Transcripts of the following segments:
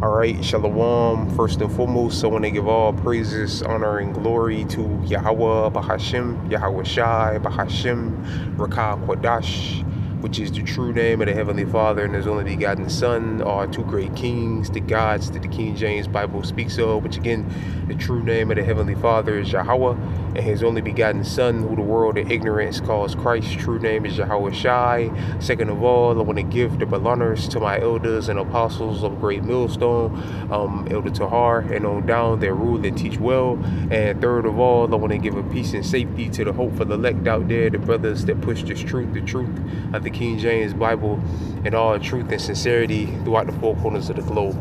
All right, Shalom. First and foremost, I want to give all praises, honor, and glory to Yahweh, Bahashim, Yahweh Shai, Bahashim, Rakah Kodash, which is the true name of the Heavenly Father and His only begotten Son, are two great kings, the gods that the King James Bible speaks of, which again, the true name of the Heavenly Father is Yahweh, and His only begotten Son, who the world in ignorance calls Christ, true name is Yahweh Shai. Second of all, I want to give the honors to my elders and apostles of Great Millstone, Elder Tahar, and on down that rule and teach well. And third of all, I want to give a peace and safety to the hopeful elect out there, the brothers that push this truth, the truth of the King James Bible, and all truth and sincerity throughout the four corners of the globe.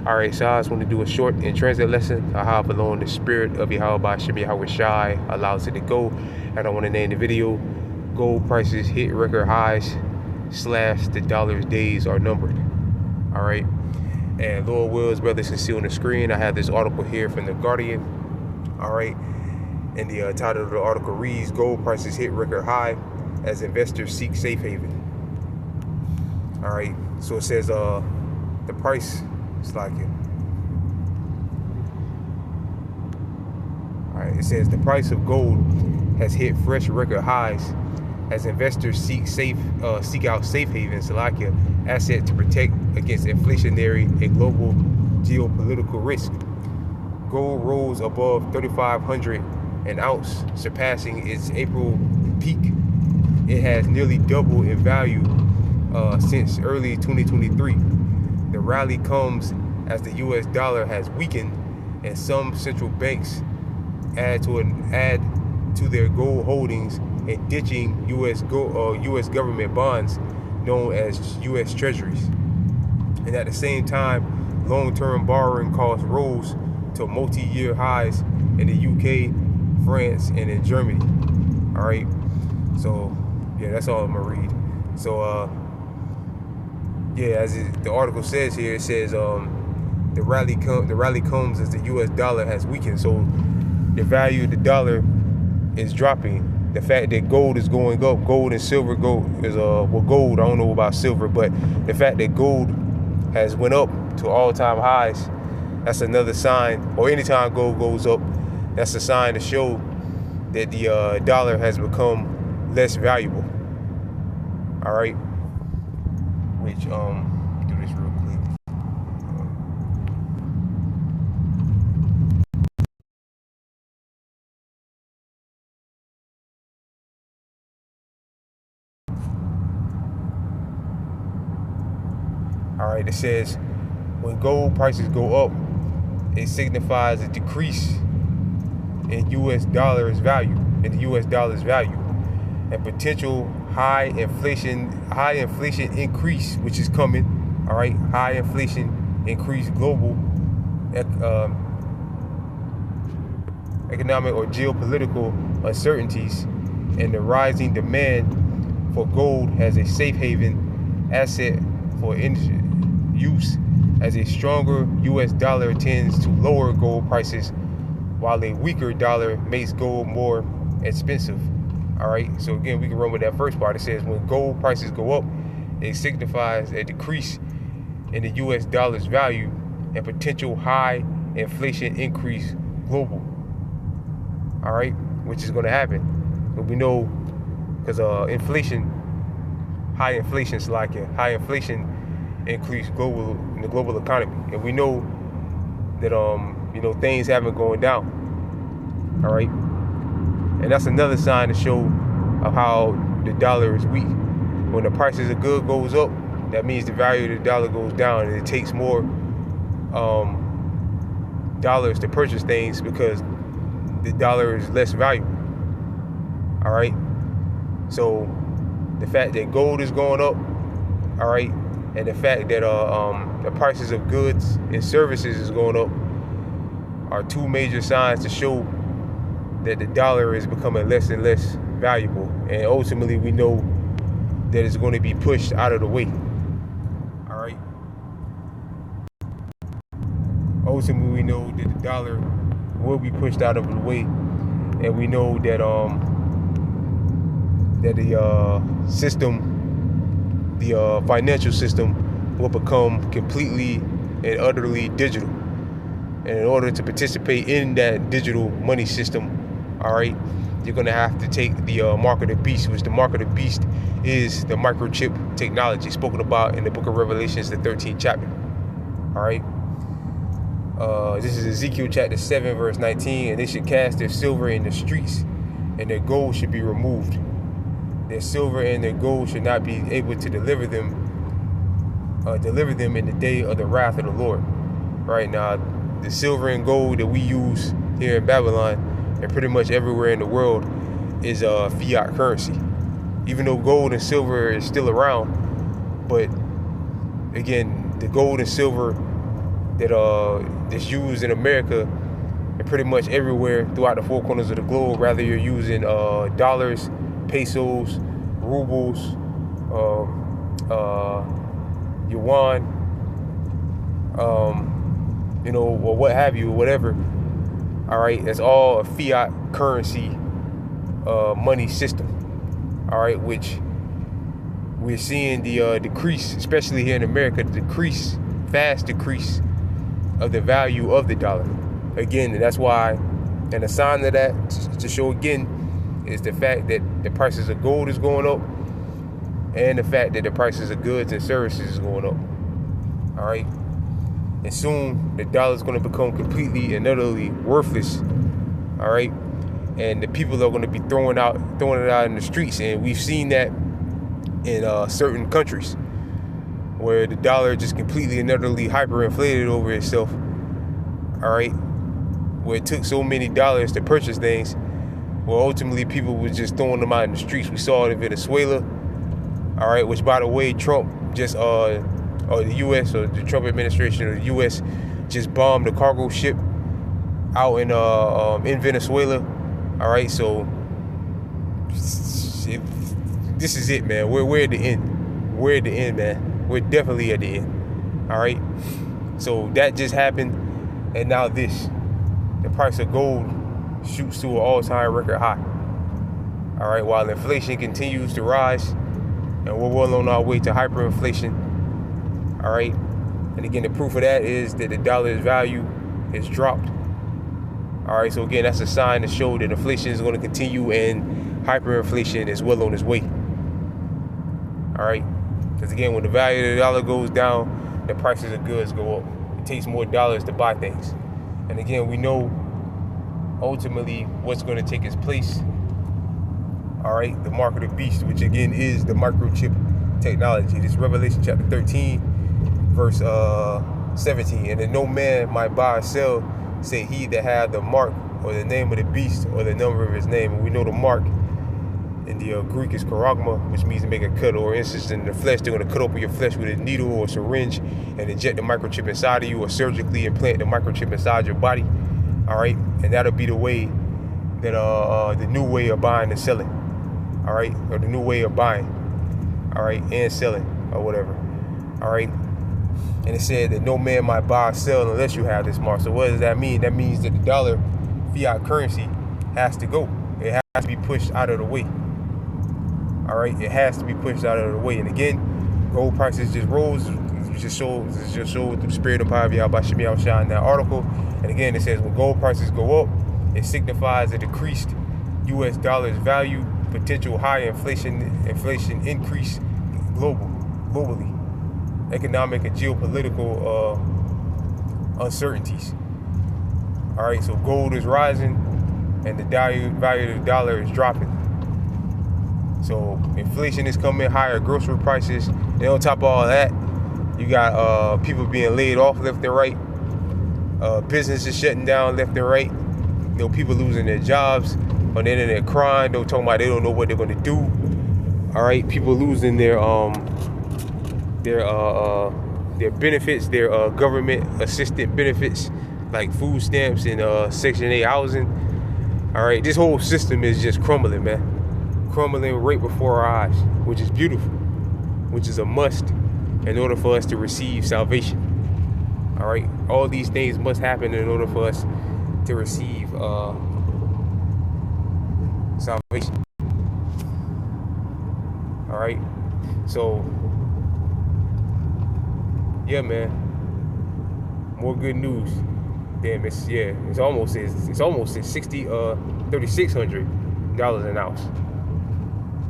Alright, so I just want to do a short and translate lesson of how alone the spirit of Yahweh Bahashim Yahweh Shai allows it to go. And I want to name the video, Gold Prices Hit Record Highs / the dollar's days are numbered. Alright, and Lord wills, brothers can see on the screen, I have this article here from The Guardian. Alright, and the title of the article reads, Gold Prices Hit Record High as Investors Seek Safe Haven. Alright, so it says the price is like it. Alright, it says the price of gold has hit fresh record highs as investors seek out safe havens like an asset to protect against inflationary and global geopolitical risk. Gold rose above 3,500 an ounce, surpassing its April peak. It has nearly doubled in value since early 2023. The rally comes as the U.S. dollar has weakened and some central banks add to their gold holdings and ditching U.S. government bonds known as U.S. Treasuries. And at the same time, long-term borrowing costs rose to multi-year highs in the UK, France, and in Germany. All right, so yeah, that's all I'm gonna read. So yeah, as the article says here, it says the rally comes as the U.S. dollar has weakened. So the value of the dollar is dropping. The fact that gold is going up, gold and silver, gold is gold, I don't know about silver, but the fact that gold has went up to all-time highs, that's another sign. Or anytime gold goes up, that's a sign to show that the dollar has become less valuable. All right, which do this real quick. All right, it says when gold prices go up, it signifies a decrease in U.S. dollar's value, and potential high inflation increase, which is coming. All right, high inflation increase global economic or geopolitical uncertainties, and the rising demand for gold as a safe haven asset for use as a stronger U.S. dollar tends to lower gold prices, while a weaker dollar makes gold more expensive. All right, so again, we can run with that first part. It says when gold prices go up, it signifies a decrease in the U.S. dollar's value and potential high inflation increase global. All right, which is going to happen. But we know because high inflation increase in the global economy, and we know that things haven't gone down. All right, and that's another sign to show of how the dollar is weak. When the prices of goods goes up, that means the value of the dollar goes down, and it takes more dollars to purchase things because the dollar is less valuable. All right, so the fact that gold is going up, all right, and the fact that the prices of goods and services is going up are two major signs to show that the dollar is becoming less and less valuable, and ultimately we know that it's going to be pushed out of the way. All right, ultimately we know that the dollar will be pushed out of the way, and we know that the financial system will become completely and utterly digital. And in order to participate in that digital money system, all right, you're going to have to take the mark of the beast, which the mark of the beast is the microchip technology spoken about in the book of Revelations, the 13th chapter. All right. This is Ezekiel chapter 7, verse 19. And they should cast their silver in the streets, and their gold should be removed. Their silver and their gold should not be able to deliver them in the day of the wrath of the Lord. Right now, the silver and gold that we use here in Babylon and pretty much everywhere in the world is fiat currency. Even though gold and silver is still around, but again, the gold and silver that's used in America and pretty much everywhere throughout the four corners of the globe, rather you're using dollars, pesos, rubles, yuan, or what have you, whatever. All right, that's all a fiat currency money system. All right, which we're seeing the decrease, especially here in America, fast decrease of the value of the dollar. Again, and that's why, and a sign of that to show again is the fact that the prices of gold is going up, and the fact that the prices of goods and services is going up. All right, and soon the dollar is going to become completely and utterly worthless. All right, and the people are going to be throwing it out in the streets, and we've seen that in certain countries where the dollar just completely and utterly hyperinflated over itself. All right, where it took so many dollars to purchase things, well, ultimately people were just throwing them out in the streets. We saw it in Venezuela. All right, which by the way, Trump just or the U.S. or the Trump administration or the U.S. just bombed a cargo ship out in Venezuela. All right, so this is it, man. We're at the end. We're at the end, man. We're definitely at the end. All right, so that just happened, and now this. The price of gold shoots to an all-time record high. All right, while inflation continues to rise, and we're well on our way to hyperinflation. All right, and again, the proof of that is that the dollar's value has dropped. All right, so again, that's a sign to show that inflation is going to continue and hyperinflation is well on its way. All right, because again, when the value of the dollar goes down, the prices of goods go up. It takes more dollars to buy things. And again, we know ultimately what's going to take its place. All right, the mark of the beast, which again is the microchip technology. This is Revelation chapter 13, verse 17. And then no man might buy or sell, say he that had the mark or the name of the beast or the number of his name. And we know the mark in the Greek is charagma, which means to make a cut or instance in the flesh. They're going to cut open your flesh with a needle or syringe and inject the microchip inside of you, or surgically implant the microchip inside your body. All right, and that'll be the way that the new way of buying and selling. All right, or the new way of buying. All right, and selling or whatever. All right, and it said that no man might buy or sell unless you have this mark. So what does that mean? That means that the dollar, fiat currency, has to go. It has to be pushed out of the way. All right, it has to be pushed out of the way. And again, gold prices just rose. It just showed the spirit and power of Yahweh Shemi Yahushua in that article. And again, it says when gold prices go up, it signifies a decreased U.S. dollar's value, potential high inflation increase globally, economic and geopolitical uncertainties. All right, so gold is rising, and the value of the dollar is dropping. So inflation is coming, higher grocery prices, and on top of all that, you got people being laid off left and right, businesses shutting down left and right, people losing their jobs, on the internet crying, talking about they don't know what they're going to do. All right, people losing their benefits, their government assisted benefits like food stamps and Section 8 housing. All right, this whole system is just crumbling, man. Crumbling right before our eyes, which is beautiful, which is a must in order for us to receive salvation. All right, all these things must happen in order for us to receive salvation. All right, so yeah, man, More good news. Damn, it's almost at $3,600 an ounce.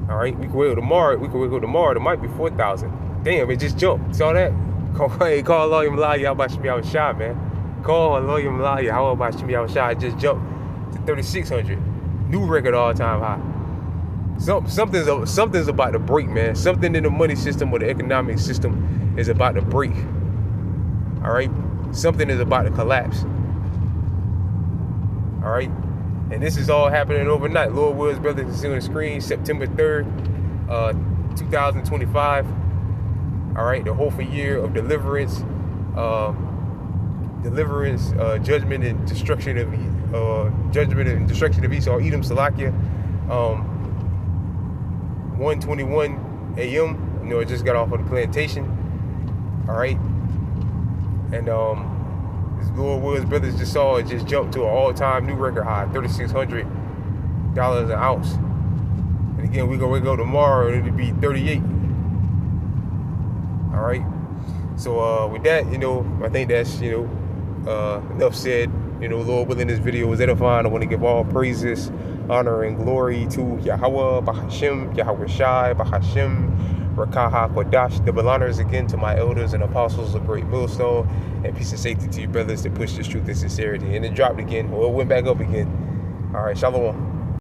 All right, we can wait tomorrow. It might be 4,000. Damn, it just jumped. Saw that? Call Lawyer Malaya. How about Shimmy Shah, man? Call Lawyer Malaya. How about Shimmy Shah? It just jumped to 3,600. New record all-time high. Something's about to break, man. Something in the money system or the economic system is about to break. All right, something is about to collapse. All right, and this is all happening overnight. Lord Willis Brothers, you see on the screen, September 3rd, 2025. All right, the hopeful year of deliverance, judgment and destruction of Esau, Edom, Salakia. 1:21 a.m. You know, I just got off of the plantation. All right, and this Lord Willis Brothers just saw it just jumped to an all-time new record high, $3,600 an ounce. And again, we're gonna go tomorrow, and it'll be 38. All right. So with that, you know, I think that's, you know, enough said. You know, Lord willing, this video was edifying. I want to give all praises, honor, and glory to Yahweh, Bahashim, Yahweh Shai, Bahashim, Rakaha Kodash. Double honors again to my elders and apostles of Great Millstone, and peace and safety to you brothers that push this truth and sincerity. And it dropped again, or it went back up again. All right, shalom.